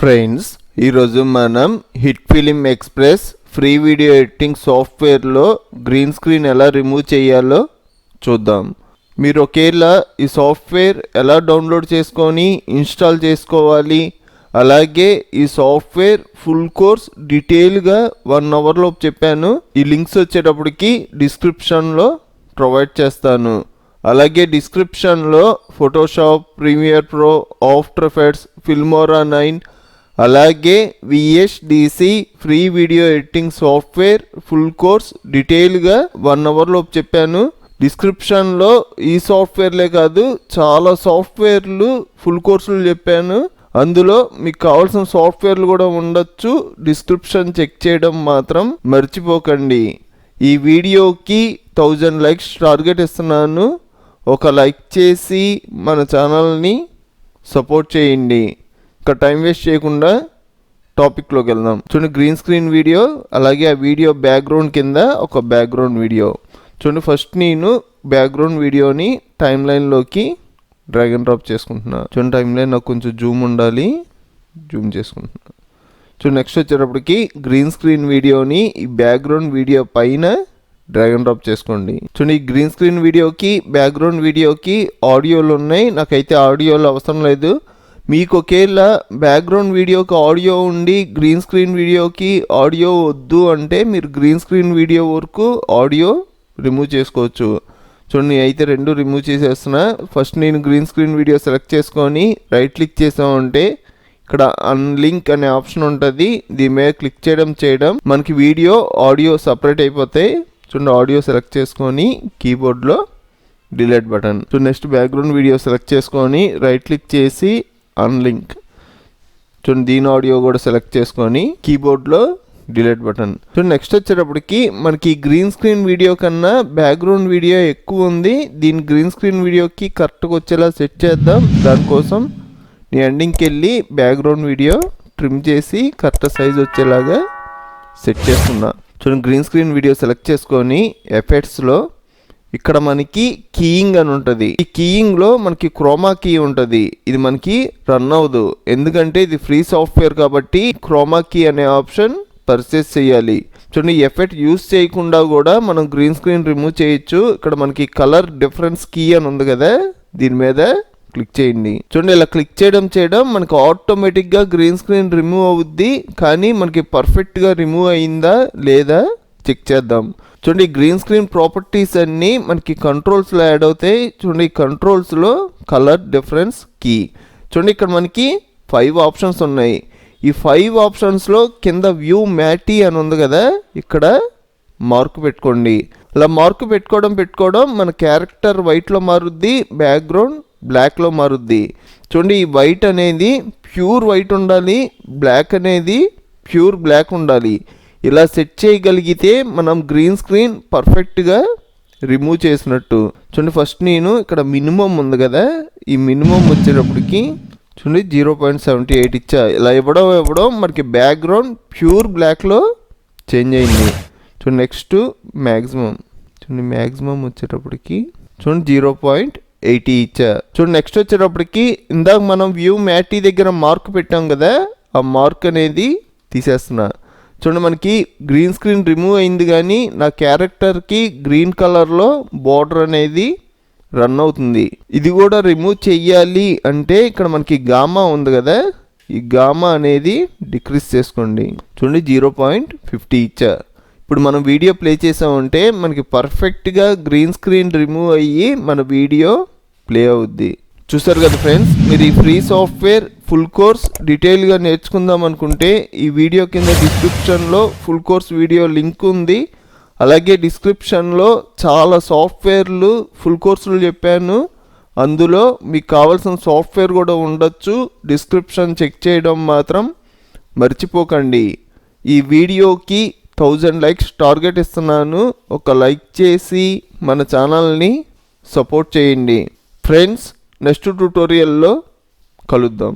Friends, ఈరోజు మనం హిట్ఫిల్మ్ express free video editing సాఫ్ట్వేర్లో గ్రీన్ స్క్రీన్ ఎలా రిమూవ్ చేయాలో చూద్దాం. మీరు ఒకేలా ఈ సాఫ్ట్వేర్ ఎలా డౌన్లోడ్ చేసుకొని ఇన్స్టాల్ చేసుకోవాలి, అలాగే ఈ సాఫ్ట్వేర్ ఫుల్ కోర్స్ డీటెయిల్గా 1 అవర్లో చెప్పాను. ఈ లింక్స్ వచ్చేటప్పటికి డిస్క్రిప్షన్లో ప్రొవైడ్ చేస్తాను. అలాగే డిస్క్రిప్షన్లో Photoshop, Premiere Pro, After Effects, Filmora 9 అలాగే VSDC free video editing software full course డీటెయిల్గా 1 అవర్లో చెప్పాను. డిస్క్రిప్షన్లో ఈ సాఫ్ట్వేర్లే కాదు చాలా సాఫ్ట్వేర్లు ఫుల్ కోర్సులు చెప్పాను. అందులో మీకు కావాల్సిన సాఫ్ట్వేర్లు కూడా ఉండొచ్చు. డిస్క్రిప్షన్ చెక్ చేయడం మాత్రం మర్చిపోకండి. ఈ వీడియోకి 1000 లైక్స్ టార్గెట్ ఇస్తున్నాను. ఒక లైక్ చేసి మన ఛానల్ని సపోర్ట్ చేయండి. ఇంకా టైం వేస్ట్ చేయకుండా టాపిక్లోకి వెళ్దాం. చూడండి, గ్రీన్ స్క్రీన్ వీడియో, అలాగే ఆ వీడియో బ్యాక్గ్రౌండ్ కింద ఒక బ్యాక్గ్రౌండ్ వీడియో. చూడండి, ఫస్ట్ నేను బ్యాక్గ్రౌండ్ వీడియోని టైమ్ లైన్లోకి డ్రాగ్ అండ్ డ్రాప్ చేసుకుంటున్నా. చూడండి, టైమ్ లైన్ నాకు కొంచెం జూమ్ ఉండాలి, జూమ్ చేసుకుంటున్నా. చూడండి, నెక్స్ట్ వచ్చేటప్పటికి గ్రీన్ స్క్రీన్ వీడియోని ఈ బ్యాక్గ్రౌండ్ వీడియో పైన డ్రాగ్ అండ్ డ్రాప్ చేసుకోండి. చూడండి, ఈ గ్రీన్ స్క్రీన్ వీడియోకి బ్యాక్గ్రౌండ్ వీడియోకి ఆడియోలు ఉన్నాయి. నాకైతే ఆడియోలు అవసరం లేదు. మీకు ఒకేలా బ్యాక్గ్రౌండ్ వీడియోకి ఆడియో ఉండి గ్రీన్ స్క్రీన్ వీడియోకి ఆడియో వద్దు అంటే మీరు గ్రీన్ స్క్రీన్ వీడియో వరకు ఆడియో రిమూవ్ చేసుకోవచ్చు. చూడండి, అయితే 2 రిమూవ్ చేసేస్తున్నా. ఫస్ట్ నేను గ్రీన్ స్క్రీన్ వీడియో సెలెక్ట్ చేసుకొని రైట్ క్లిక్ చేసామంటే ఇక్కడ అన్లింక్ అనే ఆప్షన్ ఉంటుంది. దీని మీద క్లిక్ చేయడం మనకి వీడియో ఆడియో సపరేట్ అయిపోతాయి. చూడండి, ఆడియో సెలెక్ట్ చేసుకొని కీబోర్డ్లో delete button. So next background video select చేసుకొని రైట్ క్లిక్ చేసి అన్లింక్. చూడండి, దీని ఆడియో కూడా సెలెక్ట్ చేసుకొని కీబోర్డ్లో డిలీట్ బటన్. చూడండి, నెక్స్ట్ వచ్చేటప్పటికి మనకి గ్రీన్ స్క్రీన్ వీడియో కన్నా బ్యాక్గ్రౌండ్ వీడియో ఎక్కువ ఉంది. దీని గ్రీన్ స్క్రీన్ వీడియోకి కరెక్ట్గా వచ్చేలా సెట్ చేద్దాం. దానికోసం నేను ఎండింగ్కి వెళ్ళి బ్యాక్గ్రౌండ్ వీడియో ట్రిమ్ చేసి కరెక్ట్ సైజ్ వచ్చేలాగా సెట్ చేస్తున్నా. చూడండి, గ్రీన్ స్క్రీన్ వీడియో సెలెక్ట్ చేసుకొని ఎఫెక్ట్స్లో ఇక్కడ మనకి కీయింగ్ అని ఉంటుంది. ఈ కీయింగ్లో మనకి క్రోమా కీ ఉంటుంది. ఇది మనకి రన్ అవ్వదు, ఎందుకంటే ఇది ఫ్రీ సాఫ్ట్వేర్ కాబట్టి క్రోమా కీ అనే ఆప్షన్ పర్చేస్ చేయాలి. చూడండి, ఈ ఎఫెక్ట్ యూస్ చేయకుండా కూడా మనం గ్రీన్ స్క్రీన్ రిమూవ్ చేయొచ్చు. ఇక్కడ మనకి కలర్ డిఫరెన్స్ కీ అని ఉంది కదా, దీని మీద క్లిక్ చేయండి. చూడండి, ఇలా క్లిక్ చేయడం మనకి ఆటోమేటిక్గా గ్రీన్ స్క్రీన్ రిమూవ్ అవుద్ది. కానీ మనకి పర్ఫెక్ట్గా రిమూవ్ అయిందా లేదా చెక్ చేద్దాం. చూడండి, గ్రీన్ స్క్రీన్ ప్రాపర్టీస్ అన్నీ మనకి కంట్రోల్స్లో యాడ్ అవుతాయి. చూడండి, ఈ కంట్రోల్స్లో కలర్ డిఫరెన్స్ కీ. చూడండి, ఇక్కడ మనకి 5 ఆప్షన్స్ ఉన్నాయి. ఈ 5 ఆప్షన్స్లో కింద వ్యూ మ్యాటీ అని ఉంది కదా, ఇక్కడ మార్క్ పెట్టుకోండి. ఇలా మార్క్ పెట్టుకోవడం మన క్యారెక్టర్ వైట్లో మారుద్ది, బ్యాక్గ్రౌండ్ బ్లాక్లో మారుద్ది. చూడండి, ఈ వైట్ అనేది ప్యూర్ వైట్ ఉండాలి, బ్లాక్ అనేది ప్యూర్ బ్లాక్ ఉండాలి. ఇలా సెట్ చేయగలిగితే మనం గ్రీన్ స్క్రీన్ పర్ఫెక్ట్గా రిమూవ్ చేసినట్టు. చూడండి, ఫస్ట్ నేను ఇక్కడ మినిమం ఉంది కదా, ఈ మినిమం వచ్చేటప్పటికి చూడండి 0.78 ఇచ్చా. ఇలా ఇవ్వడం మనకి బ్యాక్గ్రౌండ్ ప్యూర్ బ్లాక్లో చేంజ్ అయింది. చూడండి, నెక్స్ట్ మ్యాక్సిమం. చూడండి, మ్యాక్సిమం వచ్చేటప్పటికి చూడండి 0.80 ఇచ్చా. చూడండి, నెక్స్ట్ వచ్చేటప్పటికి ఇందాక మనం వ్యూ మ్యాటీ దగ్గర మార్క్ పెట్టాం కదా, ఆ మార్క్ అనేది తీసేస్తున్నా. చూడండి, మనకి గ్రీన్ స్క్రీన్ రిమూవ్ అయింది, కానీ నా క్యారెక్టర్కి గ్రీన్ కలర్లో బార్డర్ అనేది రన్ అవుతుంది. ఇది కూడా రిమూవ్ చెయ్యాలి అంటే ఇక్కడ మనకి గామా ఉంది కదా, ఈ గామా అనేది డిక్రీజ్ చేసుకోండి. చూడండి, 0.50 ఇచ్చా. ఇప్పుడు మనం వీడియో ప్లే చేసామంటే మనకి పర్ఫెక్ట్గా గ్రీన్ స్క్రీన్ రిమూవ్ అయ్యి మన వీడియో ప్లే అవుద్ది. చూసారు కదా ఫ్రెండ్స్, మీరు ఈ ఫ్రీ సాఫ్ట్వేర్ ఫుల్ కోర్స్ డీటెయిల్గా నేర్చుకుందాం అనుకుంటే ఈ వీడియో కింద డిస్క్రిప్షన్లో ఫుల్ కోర్స్ వీడియో లింక్ ఉంది. అలాగే డిస్క్రిప్షన్లో చాలా సాఫ్ట్వేర్లు ఫుల్ కోర్సులు చెప్పాను. అందులో మీకు కావాల్సిన సాఫ్ట్వేర్ కూడా ఉండొచ్చు. డిస్క్రిప్షన్ చెక్ చేయడం మాత్రం మర్చిపోకండి. ఈ వీడియోకి 1000 లైక్స్ టార్గెట్ ఇస్తున్నాను. ఒక లైక్ చేసి మన ఛానల్ని సపోర్ట్ చేయండి. ఫ్రెండ్స్, నెక్స్ట్ ట్యుటోరియల్లో కలుద్దాం.